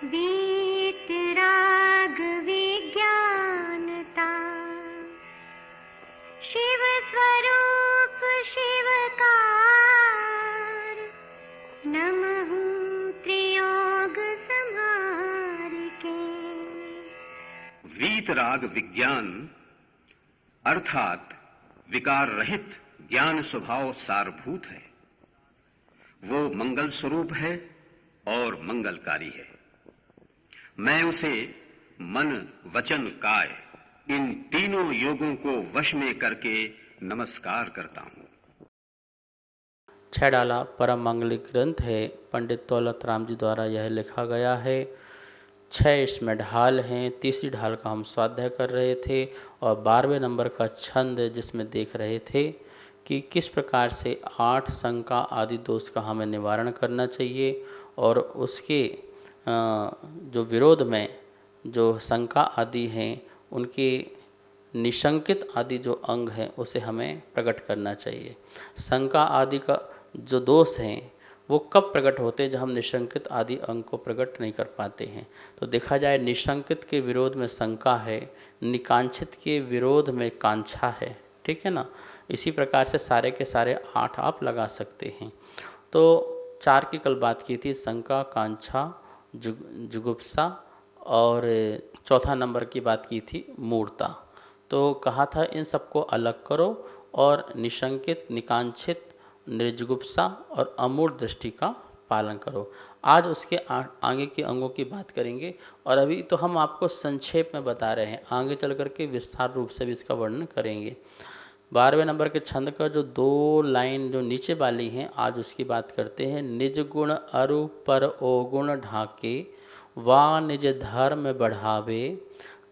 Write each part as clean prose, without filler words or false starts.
वीतराग विज्ञानता, शिव स्वरूप शिवकार, नमः त्रियोग संहार के। वीतराग विज्ञान अर्थात विकार रहित ज्ञान स्वभाव सारभूत है। वो मंगल स्वरूप है और मंगलकारी है। मैं उसे मन वचन काय इन तीनों योगों को वश में करके नमस्कार करता हूं। छह डाला परम मांगलिक ग्रंथ है। पंडित दौलत राम जी द्वारा यह लिखा गया है। 6 इसमें ढाल हैं। तीसरी ढाल का हम स्वाध्याय कर रहे थे और 12वें नंबर का छंद जिसमें देख रहे थे कि किस प्रकार से 8 शंका आदि दोष का हमें निवारण करना चाहिए और उसके जो विरोध में जो शंका आदि हैं उनके निशंकित आदि जो अंग हैं उसे हमें प्रकट करना चाहिए। शंका आदि का जो दोष हैं वो कब प्रकट होते हैं, जब हम निशंकित आदि अंग को प्रकट नहीं कर पाते हैं। तो देखा जाए निशंकित के विरोध में शंका है, निकांक्षित के विरोध में कांक्षा है, ठीक है ना। इसी प्रकार से सारे के सारे 8 आप लगा सकते हैं। तो 4 की कल बात की थी, शंका, कांक्षा, जुगुप्सा और चौथा नंबर की बात की थी मूर्ता। तो कहा था इन सबको अलग करो और निशंकित, निकांक्षित, निर्जुगुप्सा और अमूढ़ दृष्टि का पालन करो। आज उसके आगे के अंगों की बात करेंगे और अभी तो हम आपको संक्षेप में बता रहे हैं, आगे चल कर के विस्तार रूप से भी इसका वर्णन करेंगे। 12वें नंबर के छंद का जो 2 लाइन जो नीचे वाली हैं आज उसकी बात करते हैं। निज गुण अरु पर ओगुण ढाके, वा निज धर्म बढ़ावे,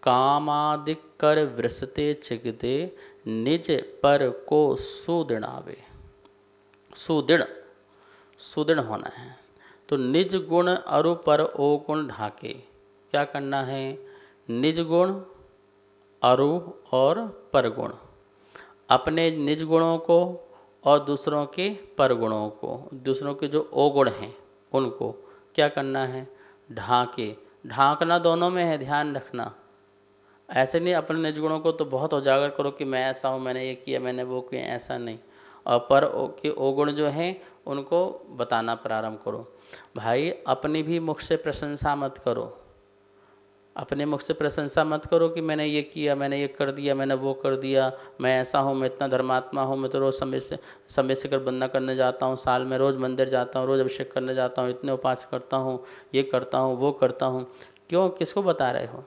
कामादिक कर वृषते चिगदे, निज पर को सुदृढ़ावे। सुदृढ़ होना है। तो निज गुण अरु पर ओगुण ढाके, क्या करना है? निज गुण, अरु और परगुण, अपने निज गुणों को और दूसरों के परगुणों को, दूसरों के जो अवगुण हैं उनको क्या करना है? ढाके। ढांकना दोनों में है, ध्यान रखना। ऐसे नहीं अपने निज गुणों को तो बहुत उजागर करो कि मैं ऐसा हूँ, मैंने ये किया, मैंने वो किया, ऐसा नहीं। और पर के अवगुण जो हैं उनको बताना प्रारंभ करो। भाई अपनी भी मुख से प्रशंसा मत करो, अपने मुख से प्रशंसा मत करो कि मैंने ये किया, मैंने ये कर दिया, मैंने वो कर दिया, मैं ऐसा हूँ, मैं इतना धर्मात्मा हूँ, मैं तो रोज़ समय से कर बंदा करने जाता हूँ, साल में रोज़ मंदिर जाता हूँ, रोज़ अभिषेक करने जाता हूँ, इतने उपास करता हूँ, ये करता हूँ, वो करता हूँ। क्यों, किसको बता रहे हो?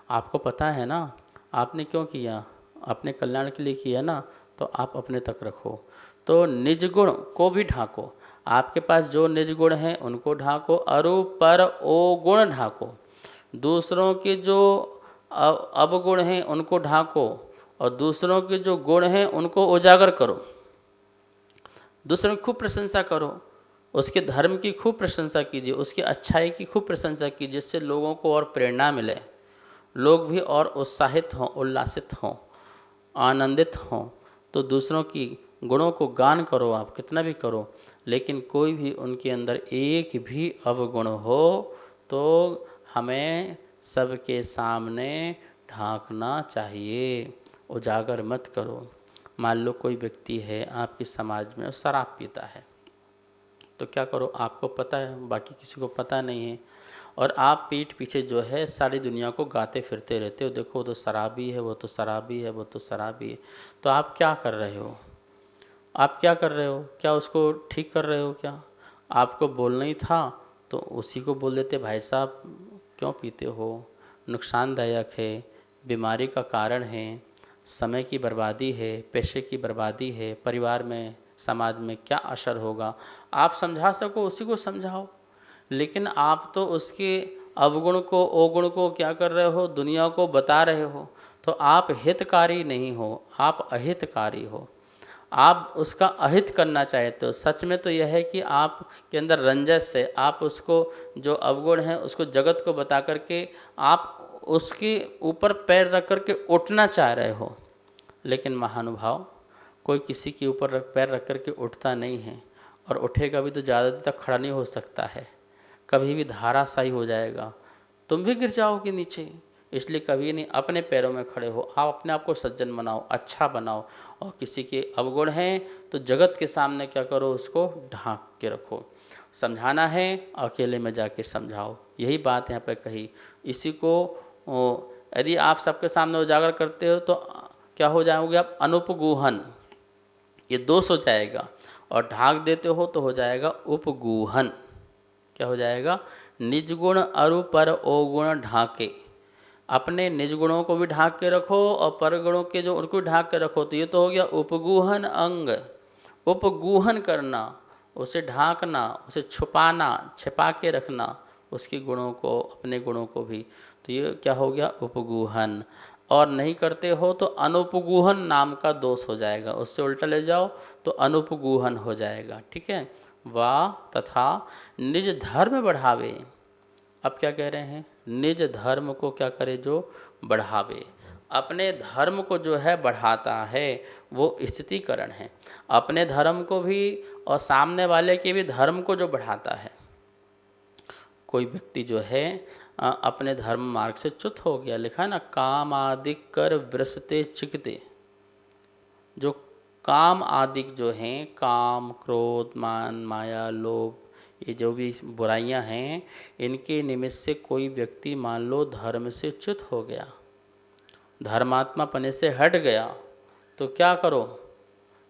आपको पता है ना आपने क्यों किया, अपने कल्याण के लिए किया ना, तो आप अपने तक रखो। तो निज गुण को भी ढाको, आपके पास जो निज गुण हैं उनको ढाको, अरु पर ओ गुण ढाको, दूसरों के जो अवगुण हैं उनको ढाको और दूसरों के जो गुण हैं उनको उजागर करो। दूसरों की खूब प्रशंसा करो, उसके धर्म की खूब प्रशंसा कीजिए, उसकी अच्छाई की खूब प्रशंसा कीजिए, जिससे लोगों को और प्रेरणा मिले, लोग भी और उत्साहित हों, उल्लासित हों, आनंदित हों। तो दूसरों की गुणों को गान करो, आप कितना भी करो, लेकिन कोई भी उनके अंदर एक भी अवगुण हो तो हमें सबके सामने ढांकना चाहिए, उजागर मत करो। मान लो कोई व्यक्ति है आपके समाज में और शराब पीता है, तो क्या करो, आपको पता है, बाकी किसी को पता नहीं है, और आप पीठ पीछे जो है सारी दुनिया को गाते फिरते रहते हो, देखो वो तो शराबी है, वो तो शराबी है, वो तो शराबी है। तो आप क्या कर रहे हो? आप क्या कर रहे हो? क्या उसको ठीक कर रहे हो? क्या आपको बोलना ही था तो उसी को बोल देते, भाई साहब क्यों पीते हो, नुकसानदायक है, बीमारी का कारण है, समय की बर्बादी है, पैसे की बर्बादी है, परिवार में समाज में क्या असर होगा। आप समझा सको उसी को समझाओ, लेकिन आप तो उसके अवगुण को अवगुण को क्या कर रहे हो, दुनिया को बता रहे हो। तो आप हितकारी नहीं हो, आप अहितकारी हो। आप उसका अहित करना चाहते हो। सच में तो यह है कि आपके अंदर रंजस है, आप उसको जो अवगुण है उसको जगत को बता करके आप उसके ऊपर पैर रख करके उठना चाह रहे हो। लेकिन महानुभाव, कोई किसी के ऊपर पैर रख करके उठता नहीं है, और उठेगा भी तो ज़्यादा देर तक खड़ा नहीं हो सकता है, कभी भी धाराशायी हो जाएगा। तुम भी गिर जाओगे नीचे। इसलिए कभी नहीं, अपने पैरों में खड़े हो, आप अपने आप को सज्जन बनाओ, अच्छा बनाओ। और किसी के अवगुण हैं तो जगत के सामने क्या करो, उसको ढांक के रखो। समझाना है अकेले में जाके समझाओ, यही बात यहाँ पे कही। इसी को यदि आप सबके सामने उजागर करते हो तो क्या हो जाओगे आप, अनुपगूहन, ये दोष हो जाएगा। और ढांक देते हो तो हो जाएगा उपगूहन। क्या हो जाएगा, निज गुण अरु पर ओगुण ढाके। अपने निज गुणों को भी ढांक के रखो और पर गुणों के जो उनको ढांक के रखो, तो ये तो हो गया उपगूहन अंग। उपगूहन करना, उसे ढांकना, उसे छुपाना, छिपा के रखना उसके गुणों को, अपने गुणों को भी, तो ये क्या हो गया, उपगूहन। और नहीं करते हो तो अनुपगूहन नाम का दोष हो जाएगा, उससे उल्टा ले जाओ तो अनुपगूहन हो जाएगा। ठीक है। वा तथा निज धर्म बढ़ावे। अब क्या कह रहे हैं, निज धर्म को क्या करे, जो बढ़ावे, अपने धर्म को जो है बढ़ाता है, वो स्थितिकरण है। अपने धर्म को भी और सामने वाले के भी धर्म को जो बढ़ाता है। कोई व्यक्ति जो है अपने धर्म मार्ग से च्युत हो गया, लिखा है ना, काम आदि कर वृषते चिकते। जो काम आदि जो हैं, काम, क्रोध, मान, माया, लोभ, ये जो भी बुराइयां हैं, इनके निमित्त से कोई व्यक्ति मान लो धर्म से च्युत हो गया, धर्मात्मा पने से हट गया, तो क्या करो,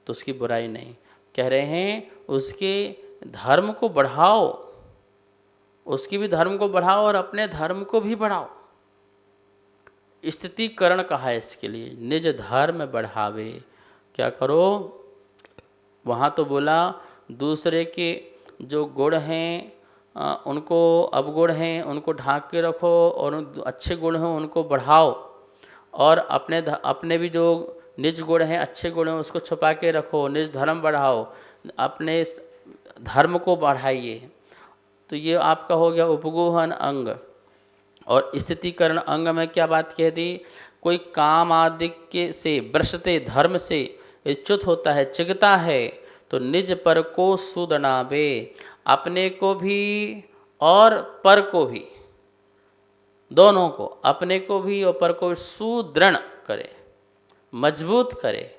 तो उसकी बुराई नहीं, कह रहे हैं उसके धर्म को बढ़ाओ, उसकी भी धर्म को बढ़ाओ और अपने धर्म को भी बढ़ाओ। स्थितिकरण कहा है इसके लिए, निज धर्म बढ़ावे। क्या करो, वहाँ तो बोला दूसरे के जो गुण हैं उनको, अवगुण हैं उनको ढांक के रखो, और अच्छे गुण हैं उनको बढ़ाओ, और अपने भी जो निज गुण हैं, अच्छे गुण हैं, उसको छुपा के रखो, निज धर्म बढ़ाओ, अपने धर्म को बढ़ाइए। तो ये आपका हो गया उपगूहन अंग। और स्थितिकरण अंग में क्या बात कह दी, कोई काम आदि के से वृषते, धर्म से च्युत होता है, चिगता है, तो निज पर को सुदनावे, अपने को भी और पर को भी, दोनों को, अपने को भी और पर को सुदृढ़ करे, मजबूत करे।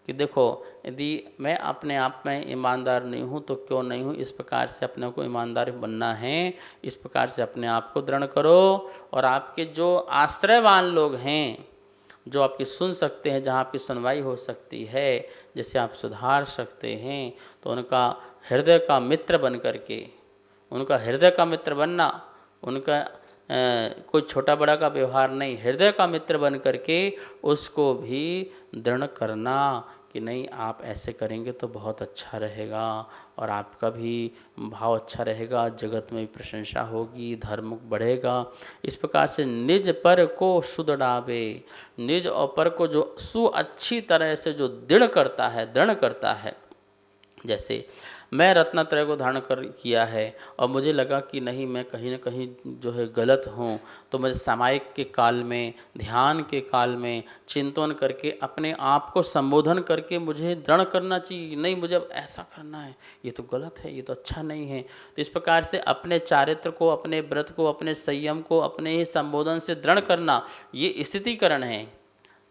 कि देखो यदि मैं अपने आप में ईमानदार नहीं हूँ तो क्यों नहीं हूँ, इस प्रकार से अपने को ईमानदार बनना है, इस प्रकार से अपने आप को दृढ़ करो। और आपके जो आश्रयवान लोग हैं, जो आपकी सुन सकते हैं, जहाँ आपकी सुनवाई हो सकती है, जैसे आप सुधार सकते हैं, तो उनका हृदय का मित्र बन करके, उनका हृदय का मित्र बनना, उनका कोई छोटा बड़ा का व्यवहार नहीं, हृदय का मित्र बन करके उसको भी दृढ़ करना कि नहीं आप ऐसे करेंगे तो बहुत अच्छा रहेगा, और आपका भी भाव अच्छा रहेगा, जगत में भी प्रशंसा होगी, धर्म बढ़ेगा। इस प्रकार से निज पर को सुदृढ़ावे, निज और पर को जो अच्छी तरह से जो दृढ़ करता है। जैसे मैं रत्नत्रय को धारण किया है और मुझे लगा कि नहीं, मैं कहीं ना कहीं जो है गलत हूँ, तो मुझे सामायिक के काल में, ध्यान के काल में चिंतन करके अपने आप को संबोधन करके मुझे दृढ़ करना चाहिए, नहीं मुझे अब ऐसा करना है, ये तो गलत है, ये तो अच्छा नहीं है। तो इस प्रकार से अपने चारित्र को, अपने व्रत को, अपने संयम को अपने ही संबोधन से दृढ़ करना, ये स्थितिकरण है,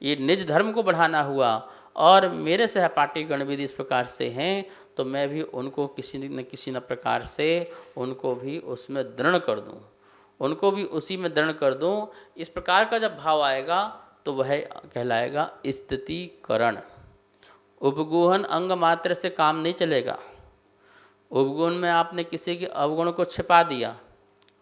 ये निज धर्म को बढ़ाना हुआ। और मेरे सहपाठी गण भी इस प्रकार से हैं, तो मैं भी उनको किसी न प्रकार से उनको भी उसमें दृढ़ कर दूं, उनको भी उसी में दृढ़ कर दूं। इस प्रकार का जब भाव आएगा तो वह कहलाएगा स्थितिकरण। उपगूहन अंग मात्र से काम नहीं चलेगा। उपगुण में आपने किसी के अवगुण को छिपा दिया,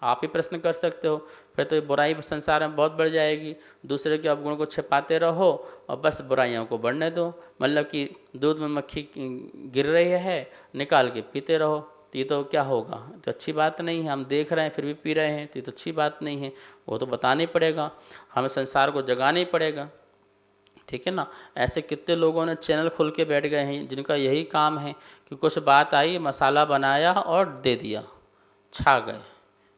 आप ही प्रश्न कर सकते हो, फिर तो ये बुराई संसार में बहुत बढ़ जाएगी। दूसरे के अवगुण को छिपाते रहो और बस बुराइयों को बढ़ने दो। मतलब कि दूध में मक्खी गिर रही है, निकाल के पीते रहो, तो ये तो क्या होगा, तो अच्छी बात नहीं है। हम देख रहे हैं फिर भी पी रहे हैं, तो ये तो अच्छी बात नहीं है। वो तो बताना ही पड़ेगा, हमें संसार को जगाना ही पड़ेगा, ठीक है ना। ऐसे कितने लोगों ने चैनल खोल के बैठ गए हैं जिनका यही काम है कि कुछ बात आई, मसाला बनाया और दे दिया, छा गए।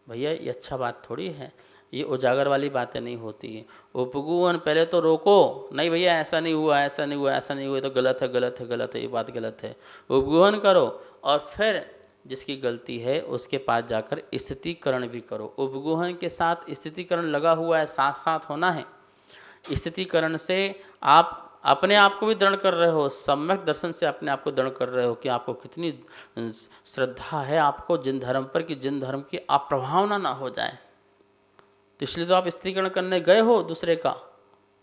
भैया ये अच्छा बात थोड़ी है, ये उजागर वाली बातें नहीं होती हैं। उपगूहन पहले तो रोको, नहीं भैया ऐसा नहीं हुआ, ऐसा नहीं हुआ, ऐसा नहीं हुआ, तो गलत है, गलत है, गलत है, ये बात गलत है। उपगूहन करो और फिर जिसकी गलती है उसके पास जाकर स्थितिकरण भी करो। उपगुहन के साथ स्थितिकरण लगा हुआ है, साथ साथ होना है। स्थितिकरण से आप अपने आप को भी दृढ़ कर रहे हो, सम्यक दर्शन से अपने आप को दृढ़ कर रहे हो कि आपको कितनी श्रद्धा है आपको जिन धर्म पर कि जिन धर्म की अप्रभावना ना हो जाए। तो इसलिए तो आप स्थिरीकरण करने गए हो दूसरे का,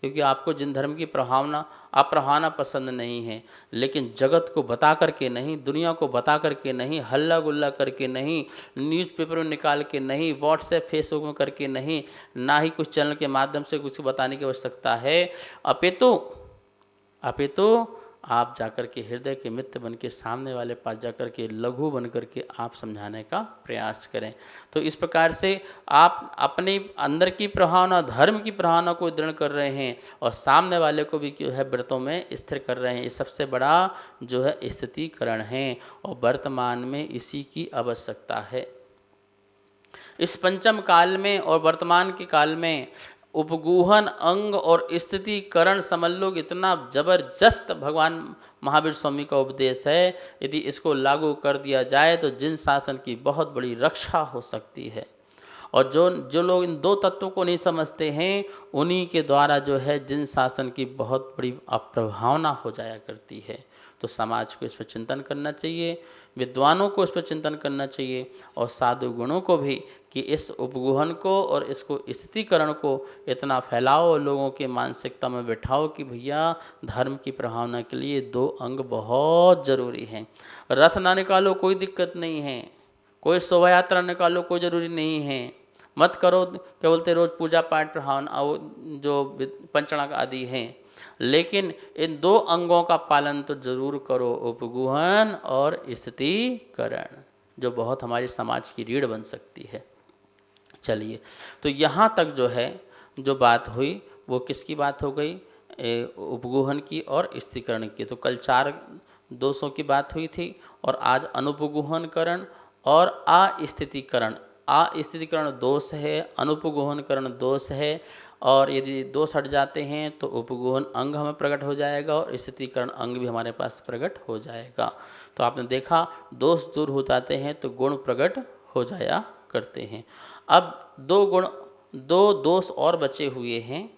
क्योंकि आपको जिन धर्म की अप्रभावना पसंद नहीं है। लेकिन जगत को बता करके नहीं, दुनिया को बता करके नहीं, हल्ला गुल्ला करके नहीं, न्यूज़पेपर में निकाल के नहीं, व्हाट्सएप फेसबुक में करके नहीं, ना ही कुछ चैनल के माध्यम से कुछ बताने की आवश्यकता है। अपितु आप जाकर के हृदय के मित्र बन के सामने वाले पास जाकर के लघु बन करके आप समझाने का प्रयास करें। तो इस प्रकार से आप अपने अंदर की प्रभावना, धर्म की प्रभावना को दृढ़ कर रहे हैं और सामने वाले को भी जो है व्रतों में स्थिर कर रहे हैं। ये सबसे बड़ा जो है स्थितीकरण है और वर्तमान में इसी की आवश्यकता है। इस पंचम काल में और वर्तमान के काल में उपगुहन अंग और स्थितिकरण समझ लो इतना जबरदस्त भगवान महावीर स्वामी का उपदेश है। यदि इसको लागू कर दिया जाए तो जिन शासन की बहुत बड़ी रक्षा हो सकती है। और जो लोग इन दो तत्वों को नहीं समझते हैं उन्हीं के द्वारा जो है जिन शासन की बहुत बड़ी अप्रभावना हो जाया करती है। तो समाज को इस पर चिंतन करना चाहिए, विद्वानों को इस पर चिंतन करना चाहिए और साधु गुणों को भी कि इस उपगुहन को और इसको स्थितीकरण को इतना फैलाओ, लोगों के मानसिकता में बैठाओ कि भैया धर्म की प्रभावना के लिए दो अंग बहुत ज़रूरी हैं। रथ ना निकालो कोई दिक्कत नहीं है, कोई शोभा यात्रा निकालो कोई ज़रूरी नहीं है, मत करो क्या बोलते रोज़ पूजा पाठ प्रभावना जो पंचणाक आदि हैं, लेकिन इन दो अंगों का पालन तो जरूर करो, उपगुहन और स्थितीकरण, जो बहुत हमारी समाज की रीढ़ बन सकती है। चलिए, तो यहाँ तक जो है जो बात हुई वो किसकी बात हो गई, उपगुहन की और स्थितीकरण की। तो कल 4 दोषों की बात हुई थी और आज अनुपगुहनकरण और अस्थितीकरण। अस्थितीकरण दोष है, अनुपगुहनकरण दोष है, और यदि दोष हट जाते हैं तो उपगुहन अंग हमें प्रकट हो जाएगा और स्थितीकरण अंग भी हमारे पास प्रकट हो जाएगा। तो आपने देखा दोष दूर हो जाते हैं तो गुण प्रकट हो जाया करते हैं। अब दो दोष और बचे हुए हैं,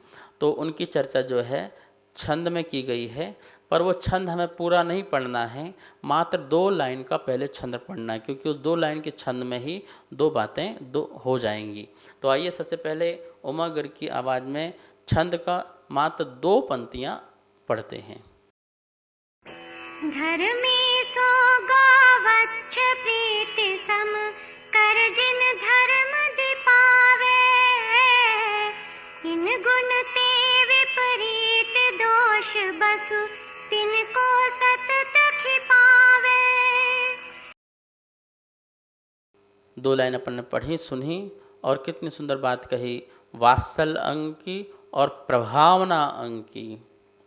तो उनकी चर्चा जो है छंद में की गई है, पर वो छंद हमें पूरा नहीं पढ़ना है, मात्र 2 लाइन का पहले छंद पढ़ना है, क्योंकि उस 2 लाइन के छंद में ही 2 बातें हो जाएंगी। तो आइए सबसे पहले उमा गर्ग की आवाज़ में छंद का मात्र 2 पंक्तियाँ पढ़ते हैं। धर्मे सो गौवच्छ प्रीति सम कर जिन धर्म दीपावे, इन गुण ते विपरीत दोष बसु तिनको सतत खिपावे। 2 लाइन अपन ने पढ़ी सुनी और कितनी सुंदर बात कही, वात्सल्य अंग की और प्रभावना अंग की।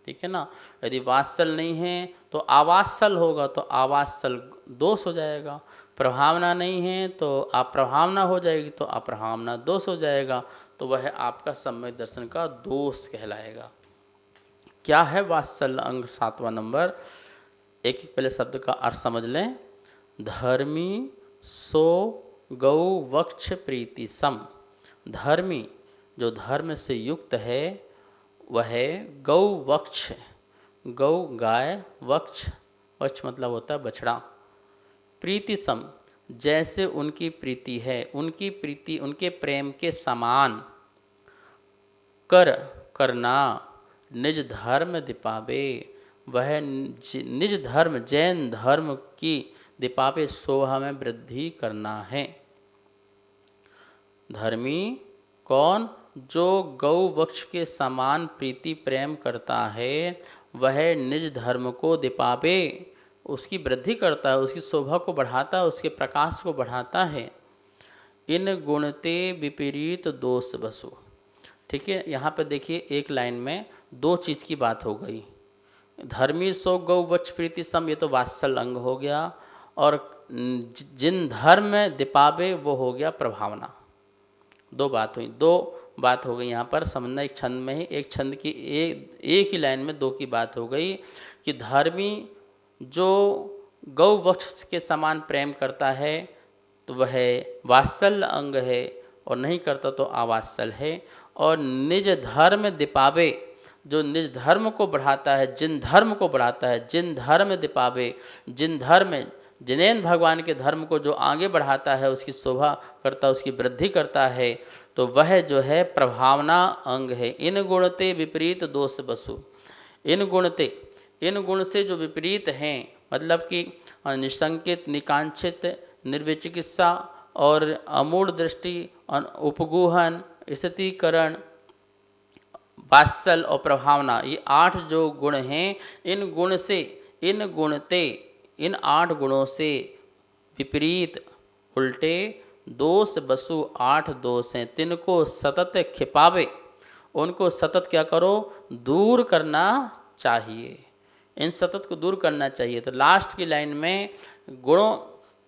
ठीक है ना, यदि वात्सल्य नहीं है तो अवात्सल्य होगा, तो अवात्सल्य दोष हो जाएगा। प्रभावना नहीं है तो अप्रभावना हो जाएगी, तो अप्रभावना दोष हो जाएगा, तो वह आपका सम्यक दर्शन का दोष कहलाएगा। क्या है वात्सल्य अंग? 7वां नंबर, एक पहले शब्द का अर्थ समझ लें। धर्मी सो गौ वक्ष प्रीति सम। धर्मी जो धर्म से युक्त है वह गौ वक्ष, गौ गाय, वक्ष वक्ष मतलब होता है बछड़ा, प्रीति सम जैसे उनकी प्रीति है, उनकी प्रीति उनके प्रेम के समान करना निज धर्म दीपावे, वह निज धर्म जैन धर्म की दीपावे शोभा में वृद्धि करना है। धर्मी कौन? जो गौ वक्ष के समान प्रीति प्रेम करता है, वह निज धर्म को दीपावे, उसकी वृद्धि करता है, उसकी शोभा को बढ़ाता है, उसके प्रकाश को बढ़ाता है। इन गुणते विपरीत दोष बसु। ठीक है, यहाँ पे देखिए एक लाइन में 2 चीज़ की बात हो गई। धर्मी सो गौ वक्ष प्रीति सम, ये तो वात्सल्य अंग हो गया, और जिन धर्म में दीपावे वो हो गया प्रभावना। 2 बात हुई, 2 बात हो गई यहाँ पर समझना। एक छंद में ही, एक छंद की एक ही लाइन में 2 की बात हो गई कि धर्मी जो गौ वक्ष के समान प्रेम करता है तो वह वात्सल्य अंग है, और नहीं करता तो अवात्सल है। और निज धर्म दीपावे, जो निज धर्म को बढ़ाता है, जिन धर्म को बढ़ाता है, जिन धर्म दीपावे, जिन धर्म जिनेन भगवान के धर्म को जो आगे बढ़ाता है, उसकी शोभा करता है, उसकी वृद्धि करता है, तो वह जो है प्रभावना अंग है। इन गुणते विपरीत दोष बसु, इन गुणते, इन गुण से जो विपरीत हैं, मतलब कि निसंकित, निकांक्षित, निर्विचिकित्सा और अमूढ़ दृष्टि, उपगूहन, स्थितीकरण, वात्सल और प्रभावना, ये 8 जो गुण हैं, इन गुण से, इन गुणते, इन 8 गुणों से विपरीत, उल्टे दोष बसु, 8 दोष हैं, तिनको सतत खिपावे, उनको सतत क्या करो, दूर करना चाहिए, इन सतत को दूर करना चाहिए। तो लास्ट की लाइन में गुणों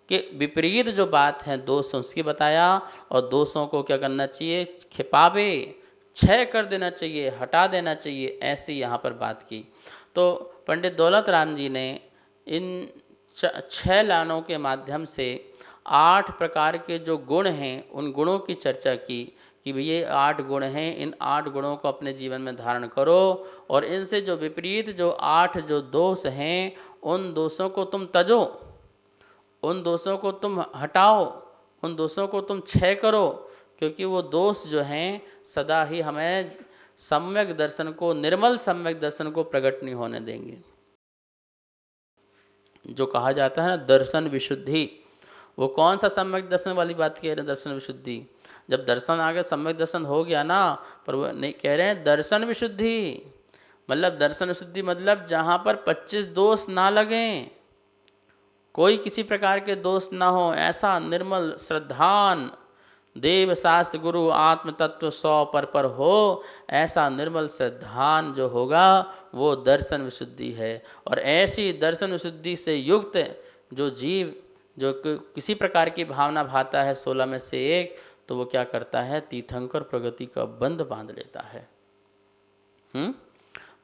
के विपरीत जो बात है, दोष उसकी बताया, और दोषों को क्या करना चाहिए, खिपावे, क्षय कर देना चाहिए, हटा देना चाहिए, ऐसी यहाँ पर बात की। तो पंडित दौलत राम जी ने इन 6 लाइनों के माध्यम से 8 प्रकार के जो गुण हैं, उन गुणों की चर्चा की कि ये 8 गुण हैं, इन 8 गुणों को अपने जीवन में धारण करो, और इनसे जो विपरीत जो 8 जो दोष हैं, उन दोषों को तुम तजो, उन दोषों को तुम हटाओ, उन दोषों को तुम क्षय करो, क्योंकि वो दोष जो हैं सदा ही हमें सम्यक दर्शन को, निर्मल सम्यक दर्शन को प्रकट नहीं होने देंगे। जो कहा जाता है ना दर्शन विशुद्धि, वो कौन सा सम्यक दर्शन वाली बात कह रहे हैं, दर्शन विशुद्धि। जब दर्शन आ गया, सम्यक दर्शन हो गया ना, पर वो नहीं कह रहे हैं दर्शन विशुद्धि, मतलब दर्शन विशुद्धि मतलब जहाँ पर 25 दोष ना लगें, कोई किसी प्रकार के दोष ना हो, ऐसा निर्मल श्रद्धान देव शास्त्र गुरु आत्म तत्व 100 पर हो, ऐसा निर्मल श्रद्धान जो होगा वो दर्शन विशुद्धि है। और ऐसी दर्शन विशुद्धि से युक्त जो जीव जो किसी प्रकार की भावना भाता है 16 में से एक, तो वो क्या करता है, तीर्थंकर प्रगति का बंध बांध लेता है।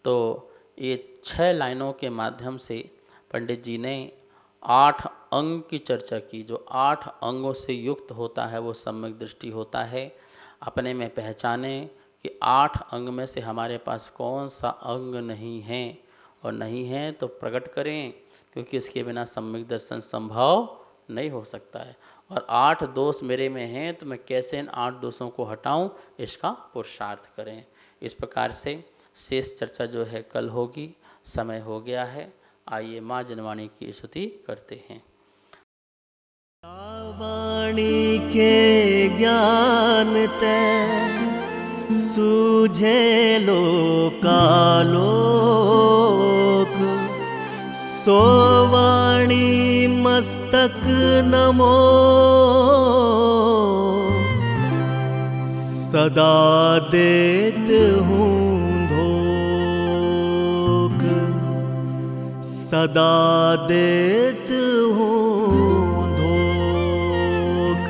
तो ये 6 लाइनों के माध्यम से पंडित जी ने 8 अंग की चर्चा की। जो 8 अंगों से युक्त होता है वो सम्यक दृष्टि होता है। अपने में पहचाने कि 8 अंग में से हमारे पास कौन सा अंग नहीं है, और नहीं है तो प्रकट करें, क्योंकि इसके बिना सम्यक दर्शन संभव नहीं हो सकता है। और 8 दोष मेरे में हैं, तो मैं कैसे इन 8 दोषों को हटाऊं, इसका पुरुषार्थ करें। इस प्रकार से शेष चर्चा जो है कल होगी, समय हो गया है। आइए माँ जनवाणी की स्तुति करते हैं। वाणी के ज्ञान ते सूझे लोकालोक, सो वाणी मस्तक नमो, सदा देत हूँ धोख, सदा देत हूँ धोख।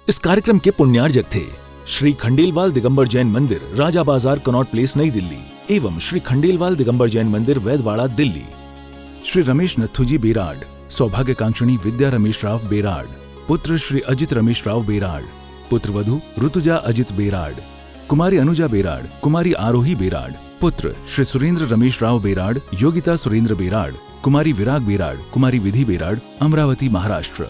इस कार्यक्रम के पुण्यार्जक थे श्री खंडेलवाल दिगंबर जैन मंदिर, राजा बाजार, कनॉट प्लेस, नई दिल्ली, एवं श्री खंडेलवाल दिगंबर जैन मंदिर, वैदवाड़ा, दिल्ली। श्री रमेश नथुजी बेराड, सौभाग्यकांक्षिणी विद्या रमेश राव बेराड, पुत्र श्री अजित रमेश राव बेराड, पुत्र वधु ऋतुजा अजित बेराड, कुमारी अनुजा बेराड, कुमारी आरोही बेराड, पुत्र श्री सुरेंद्र रमेश राव बेराड, योगिता सुरेंद्र बेराड, कुमारी विराग बेराड, कुमारी विधि बेराड, अमरावती, महाराष्ट्र।